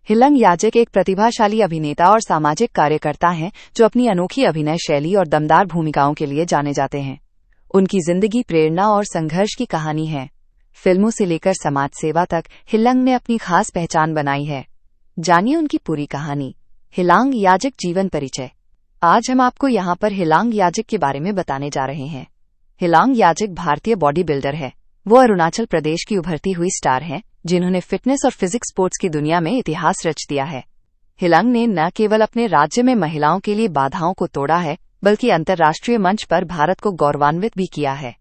हिलंग याजक एक प्रतिभाशाली अभिनेता और सामाजिक कार्यकर्ता हैं जो अपनी अनोखी अभिनय शैली और दमदार भूमिकाओं के लिए जाने जाते हैं। उनकी जिंदगी प्रेरणा और संघर्ष की कहानी है। फिल्मों से लेकर समाज सेवा तक हिलंग ने अपनी खास पहचान बनाई है। जानिए उनकी पूरी कहानी। हिलांग याजक जीवन परिचय। आज हम आपको यहाँ पर हिलांग याजक के बारे में बताने जा रहे हैं। हिलांग याजक भारतीय बॉडी बिल्डर है। वो अरुणाचल प्रदेश की उभरती हुई स्टार हैं, जिन्होंने फिटनेस और फिजिक्स स्पोर्ट्स की दुनिया में इतिहास रच दिया है। हिलंग ने न केवल अपने राज्य में महिलाओं के लिए बाधाओं को तोड़ा है, बल्कि अंतर्राष्ट्रीय मंच पर भारत को गौरवान्वित भी किया है।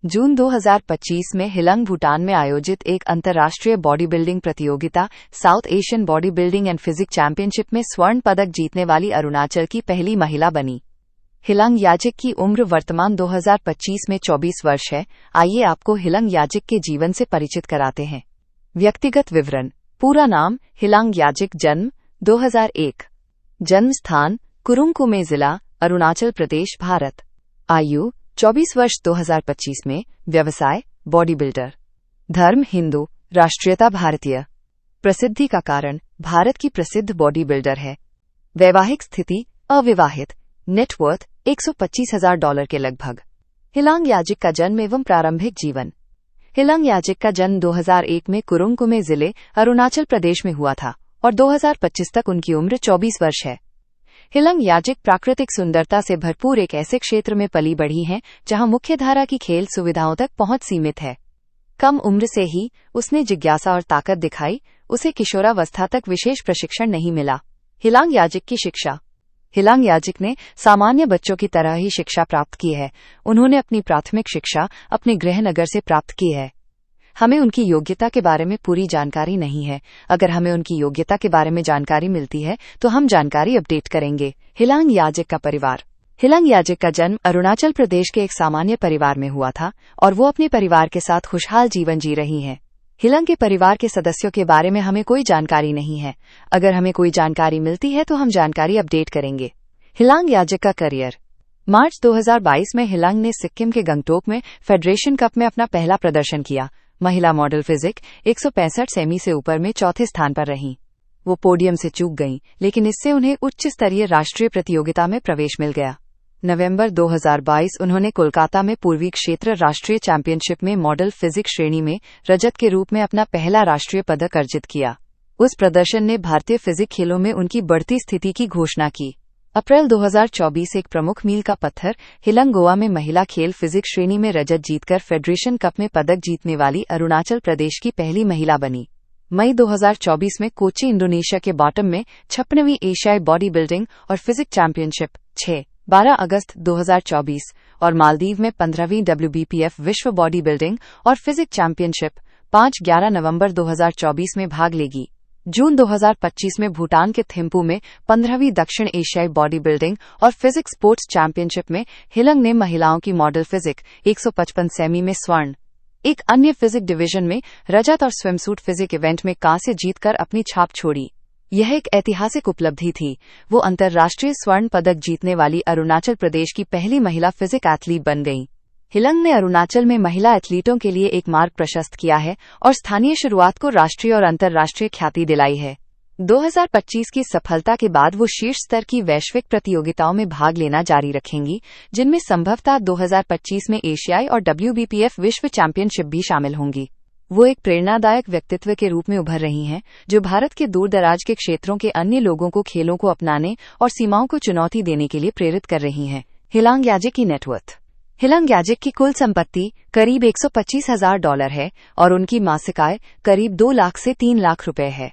जून 2025 में हिलंग भूटान में आयोजित एक अंतर्राष्ट्रीय बॉडी बिल्डिंग प्रतियोगिता south Asian body building and physics championship में स्वर्ण पदक जीतने वाली अरुणाचल की पहली महिला बनी। हिलंग याजक की उम्र वर्तमान 2025 में 24 वर्ष है। आइए आपको हिलंग याजक के जीवन से परिचित कराते हैं। व्यक्तिगत विवरण। पूरा नाम हिलांग याजक। जन्म 2001। जन्म स्थान कुरुंग कुमे जिला, अरुणाचल प्रदेश, भारत। आयु 24 वर्ष। 2025 में व्यवसाय बॉडी बिल्डर। धर्म हिंदू। राष्ट्रीयता भारतीय। प्रसिद्धि का कारण भारत की प्रसिद्ध बॉडी बिल्डर है। वैवाहिक स्थिति अविवाहित। नेटवर्थ $125,000 के लगभग। हिलांग याजक का जन्म एवं प्रारंभिक जीवन। हिलंग याजक का जन्म 2001 में कुरुंग कुमे जिले, अरुणाचल प्रदेश में हुआ था और 2025 तक उनकी उम्र 24 वर्ष है। हिलंग याजक प्राकृतिक सुंदरता से भरपूर एक ऐसे क्षेत्र में पली बढ़ी हैं जहां मुख्यधारा की खेल सुविधाओं तक पहुंच सीमित है। कम उम्र से ही उसने जिज्ञासा और ताकत दिखाई। उसे किशोरावस्था तक विशेष प्रशिक्षण नहीं मिला। हिलांग याजक की शिक्षा। हिलांग याजक ने सामान्य बच्चों की तरह ही शिक्षा प्राप्त की है। उन्होंने अपनी प्राथमिक शिक्षा अपने गृहनगर से प्राप्त की है। हमें उनकी योग्यता के बारे में पूरी जानकारी नहीं है। अगर हमें उनकी योग्यता के बारे में जानकारी मिलती है तो हम जानकारी अपडेट करेंगे। हिलांग याजक का परिवार। हिलांग याजक का जन्म अरुणाचल प्रदेश के एक सामान्य परिवार में हुआ था और वो अपने परिवार के साथ खुशहाल जीवन जी रही हैं। हिलंग के परिवार के सदस्यों के बारे में हमें कोई जानकारी नहीं है। अगर हमें कोई जानकारी मिलती है तो हम जानकारी अपडेट करेंगे। हिलांग याजक का करियर। मार्च 2022 में हिलंग ने सिक्किम के गंगटोक में फेडरेशन कप में अपना पहला प्रदर्शन किया। महिला मॉडल फिजिक 165 सेमी से ऊपर में चौथे स्थान पर रहीं। वो पोडियम से चूक गईं, लेकिन इससे उन्हें उच्च स्तरीय राष्ट्रीय प्रतियोगिता में प्रवेश मिल गया। नवंबर 2022 उन्होंने कोलकाता में पूर्वी क्षेत्र राष्ट्रीय चैंपियनशिप में मॉडल फिजिक्स श्रेणी में रजत के रूप में अपना पहला राष्ट्रीय पदक अर्जित किया। उस प्रदर्शन ने भारतीय फिजिक खेलों में उनकी बढ़ती स्थिति की घोषणा की। अप्रैल 2024 एक प्रमुख मील का पत्थर। हिलंग गोवा में महिला खेल फिजिक्स श्रेणी में रजत जीतकर फेडरेशन कप में पदक जीतने वाली अरुणाचल प्रदेश की पहली महिला बनी। मई 2024 में कोची, इंडोनेशिया के बॉटम में 56वीं एशियाई बॉडी बिल्डिंग और फिजिक चैंपियनशिप 6-12 अगस्त 2024 और मालदीव में 15वीं WBPF विश्व बॉडी बिल्डिंग और फिजिक चैंपियनशिप 5-11 नवंबर 2024 में भाग लेगी। जून 2025 में भूटान के थिम्पू में 15वीं दक्षिण एशियाई बॉडी बिल्डिंग और फिजिक स्पोर्ट्स चैंपियनशिप में हिलंग ने महिलाओं की मॉडल फिजिक 155 सेमी में स्वर्ण, एक अन्य फिजिक डिवीजन में रजत और स्विमसूट फिजिक इवेंट में कांस्य जीतकर अपनी छाप छोड़ी। यह एक ऐतिहासिक उपलब्धि थी। वो अंतर्राष्ट्रीय स्वर्ण पदक जीतने वाली अरुणाचल प्रदेश की पहली महिला फिजिक एथलीट बन गईं। हिलंग ने अरुणाचल में महिला एथलीटों के लिए एक मार्ग प्रशस्त किया है और स्थानीय शुरुआत को राष्ट्रीय और अंतर्राष्ट्रीय ख्याति दिलाई है। 2025 की सफलता के बाद वो शीर्ष स्तर की वैश्विक प्रतियोगिताओं में भाग लेना जारी रखेंगी, जिनमें संभवतः 2025 में एशियाई और WBPF विश्व चैंपियनशिप भी शामिल होंगी। वो एक प्रेरणादायक व्यक्तित्व के रूप में उभर रही हैं, जो भारत के दूर दराज के क्षेत्रों के अन्य लोगों को खेलों को अपनाने और सीमाओं को चुनौती देने के लिए प्रेरित कर रही हैं। हिलांग याजक की नेटवर्थ। हिलंग याजक की कुल संपत्ति करीब $125,000 है और उनकी मासिक आय करीब 2 लाख से 3 लाख रुपए है।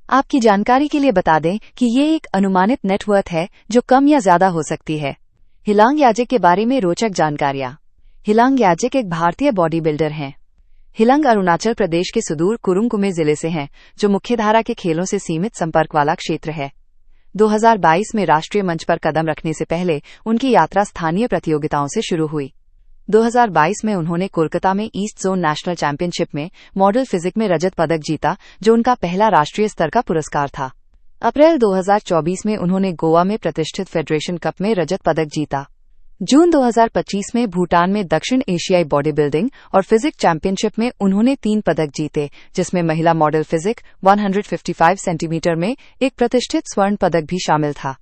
आपकी जानकारी के लिए बता दें कि ये एक अनुमानित नेटवर्थ है जो कम या ज्यादा हो सकती है। हिलांग याजक के बारे में रोचक जानकारियां। हिलांग याजक एक भारतीय बॉडी बिल्डर हैं। हिलंग अरुणाचल प्रदेश के सुदूर कुरुंग कुमे जिले से हैं, जो मुख्यधारा के खेलों से सीमित संपर्क वाला क्षेत्र है। 2022 में राष्ट्रीय मंच पर कदम रखने से पहले उनकी यात्रा स्थानीय प्रतियोगिताओं से शुरू हुई। 2022 में उन्होंने कोलकाता में ईस्ट जोन नेशनल चैंपियनशिप में मॉडल फिजिक में रजत पदक जीता, जो उनका पहला राष्ट्रीय स्तर का पुरस्कार था। अप्रैल 2024 में उन्होंने गोवा में प्रतिष्ठित फेडरेशन कप में रजत पदक जीता। जून 2025 में भूटान में दक्षिण एशियाई बॉडी बिल्डिंग और फिजिक चैंपियनशिप में उन्होंने 3 पदक जीते, जिसमें महिला मॉडल फिजिक 155 सेंटीमीटर में एक प्रतिष्ठित स्वर्ण पदक भी शामिल था।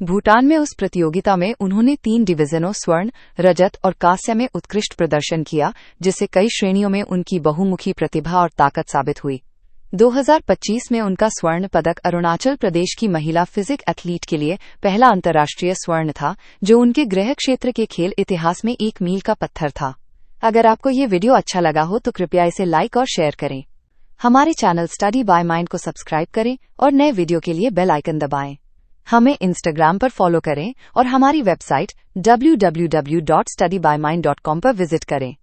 भूटान में उस प्रतियोगिता में उन्होंने 3 डिवीजनों स्वर्ण, रजत और कांस्य में उत्कृष्ट प्रदर्शन किया, जिससे कई श्रेणियों में उनकी बहुमुखी प्रतिभा और ताकत साबित हुई। 2025 में उनका स्वर्ण पदक अरुणाचल प्रदेश की महिला फिजिक एथलीट के लिए पहला अंतर्राष्ट्रीय स्वर्ण था, जो उनके गृह क्षेत्र के खेल इतिहास में एक मील का पत्थर था। अगर आपको ये वीडियो अच्छा लगा हो तो कृपया इसे लाइक और शेयर करें। हमारे चैनल स्टडी बाय माइंड को सब्सक्राइब करें और नए वीडियो के लिए बेल आइकन दबाएं। हमें इंस्टाग्राम पर फॉलो करें और हमारी वेबसाइट www.studybymind.com पर विजिट करें।